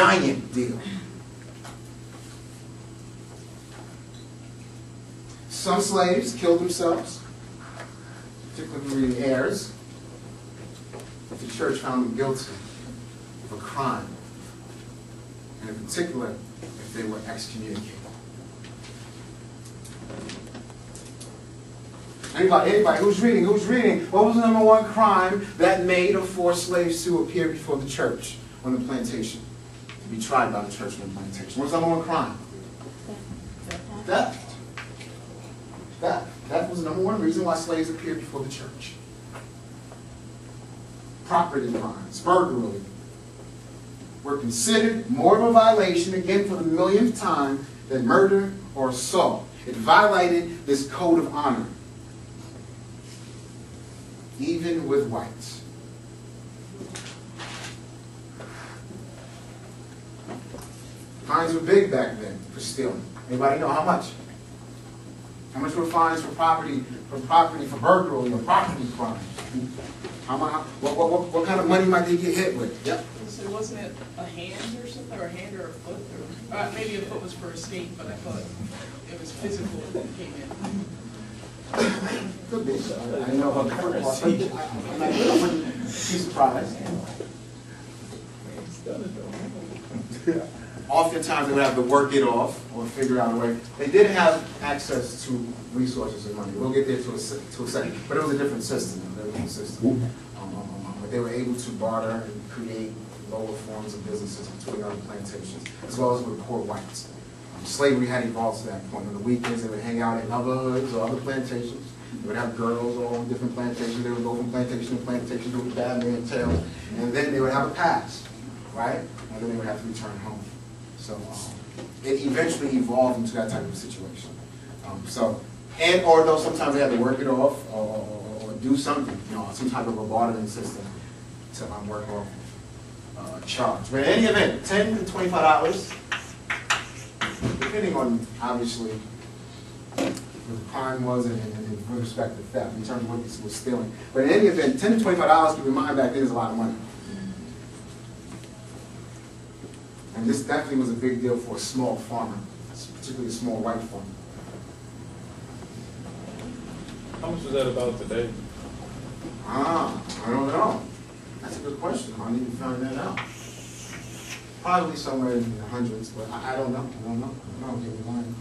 giant deal. Some slaves killed themselves, particularly the heirs, if the church found them guilty of a crime, and in particular, if they were excommunicated. Anybody, who's reading? What was the number one crime that made or forced slaves to appear before the church on the plantation, to be tried by the church on the plantation? What was the number one crime? Theft. Theft was the number one reason why slaves appeared before the church. Property crimes, burglary, were considered more of a violation, again for the millionth time, than murder or assault. It violated this code of honor, even with whites. Fines were big back then for stealing. Anybody know how much? How much were fines for property, for burglary or property crimes? What kind of money might they get hit with? Yep. So wasn't it a hand or something, or a hand or a foot? Or, maybe a foot was for a state, but I thought it was physical that came in. Could be. I know about the foot. I wouldn't be surprised. Oftentimes they would have to work it off or figure out a way. They did have access to resources and money. We'll get there to a second. But it was a different system. But they were able to barter and create lower forms of businesses between other plantations, as well as with poor whites. Slavery had evolved to that point. On the weekends, they would hang out in other hoods or other plantations. They would have girls all on different plantations. They would go from plantation to plantation, doing bad man tales, and then they would have a pass, right? And then they would have to return home. So it eventually evolved into that type of situation. Or sometimes they had to work it off or do something, some type of a bartering system to work off charge. But in any event, $10 to $25, depending on obviously what the crime was and with respect to theft, in terms of what this was stealing. But in any event, $10 to $25, keep in mind back then is a lot of money. And this definitely was a big deal for a small farmer, particularly a small white farmer. How much is that about today? I don't know. That's a good question. I need to find that out. Probably somewhere in the hundreds, but I don't know. I don't get the line.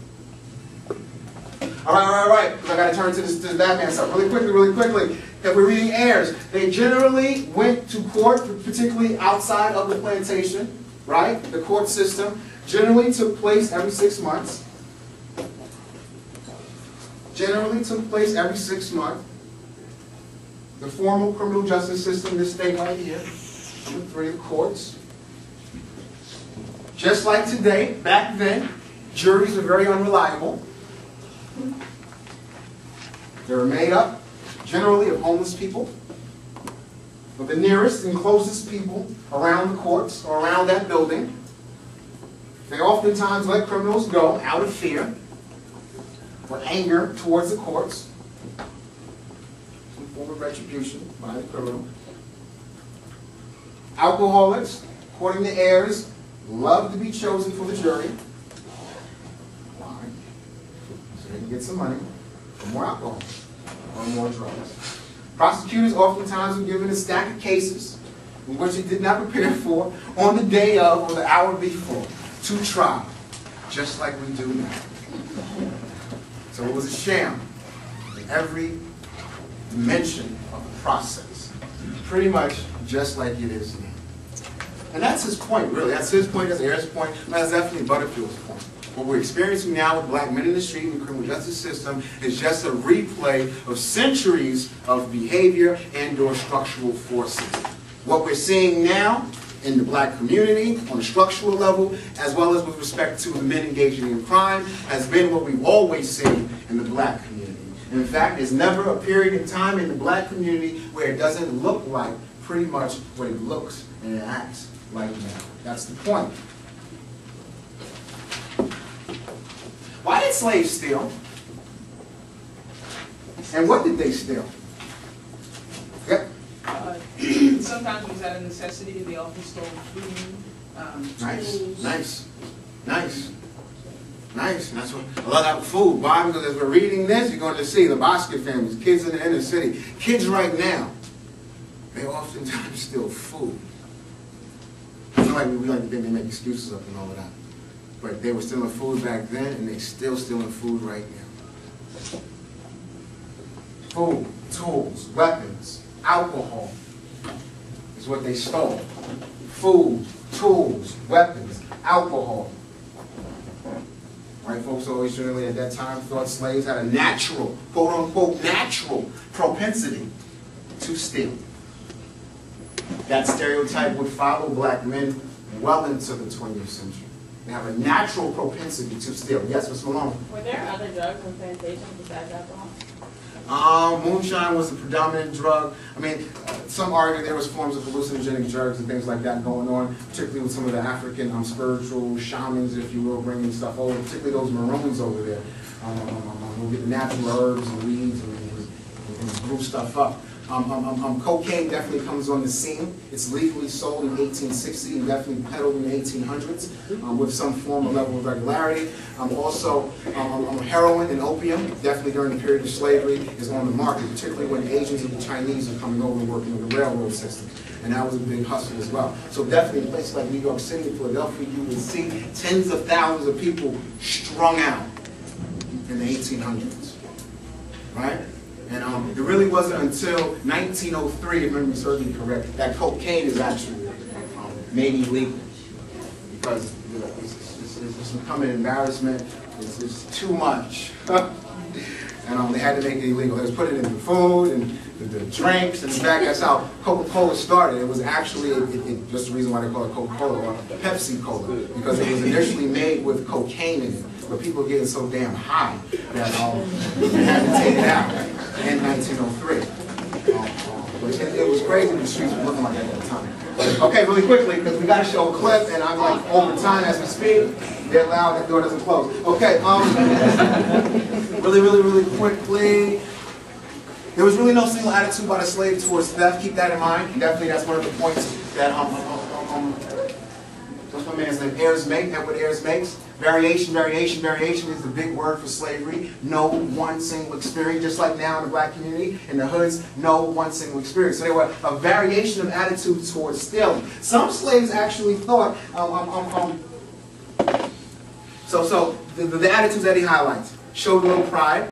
All right. Because I got to turn to this Batman stuff really quickly. If we're reading heirs, they generally went to court, particularly outside of the plantation. Right? The court system generally took place every 6 months. The formal criminal justice system, this thing right here, number 3, the courts. Just like today, back then, juries were very unreliable. They were made up, generally, of homeless people, of the nearest and closest people around the courts or around that building. They oftentimes let criminals go out of fear or anger towards the courts, some form of retribution by the criminal. Alcoholics, according to heirs, love to be chosen for the jury. Why? So they can get some money for more alcohol or more drugs. Prosecutors oftentimes were given a stack of cases in which they did not prepare for on the day of or the hour before to trial, just like we do now. So it was a sham in every dimension of the process, pretty much just like it is now. And that's his point, really. That's his point, that's Ayers' point, and that's definitely Butterfield's point. What we're experiencing now with black men in the street and the criminal justice system is just a replay of centuries of behavior and/or structural forces. What we're seeing now in the black community on a structural level, as well as with respect to the men engaging in crime, has been what we've always seen in the black community. And in fact, there's never a period in time in the black community where it doesn't look like pretty much what it looks and it acts like now. That's the point. Why did slaves steal? And what did they steal? Yep. Sometimes it was out of necessity. They often stole food, Nice, tools. nice, nice, nice. And that's what I love about food. Why? Because as we're reading this, you're going to see the basket families, kids in the inner city, kids right now. They oftentimes steal food. I feel like we like to think they make excuses up and all of that. But they were stealing food back then, and they're still stealing food right now. Food, tools, weapons, alcohol is what they stole. Food, tools, weapons, alcohol. White folks always generally at that time thought slaves had a natural, quote unquote, natural propensity to steal. That stereotype would follow black men well into the 20th century. They have a natural propensity to steal. Yes, Ms. Malone? Were there other drugs on plantations besides alcohol? Moonshine was the predominant drug. I mean, some argue there was forms of hallucinogenic drugs and things like that going on, particularly with some of the African spiritual shamans, if you will, bringing stuff over, particularly those Maroons over there. Who get the natural herbs and weeds and brew stuff up. Cocaine definitely comes on the scene. It's legally sold in 1860 and definitely peddled in the 1800s with some form or level of regularity. Also, heroin and opium, definitely during the period of slavery, is on the market, particularly when Asians and the Chinese are coming over and working with the railroad system. And that was a big hustle as well. So definitely in places like New York City, Philadelphia, you would see tens of thousands of people strung out in the 1800s, right? And it really wasn't until 1903, if memory serves me correct, that cocaine is actually made illegal. Because it's becoming an embarrassment, it's too much. And they had to make it illegal. They was putting it in the food and the drinks, and in fact, that's how Coca-Cola started. It was actually, just the reason why they call it Coca-Cola or Pepsi-Cola, because it was initially made with cocaine in it, but people were getting so damn high that they had to take it out in 1903. It was crazy the streets were looking like that at the time. Okay, really quickly, because we got to show a clip, and I'm like over time as we speak. They're loud, that door doesn't close. Okay, really quickly. There was really no single attitude by the slave towards theft. Keep that in mind. Definitely, that's one of the points that what's my man's name? Edward Ayers makes. Variation is the big word for slavery. No one single experience, just like now in the black community, in the hoods, no one single experience. So there were a variation of attitudes towards stealing. Some slaves actually thought, so the attitudes that he highlights showed a little pride.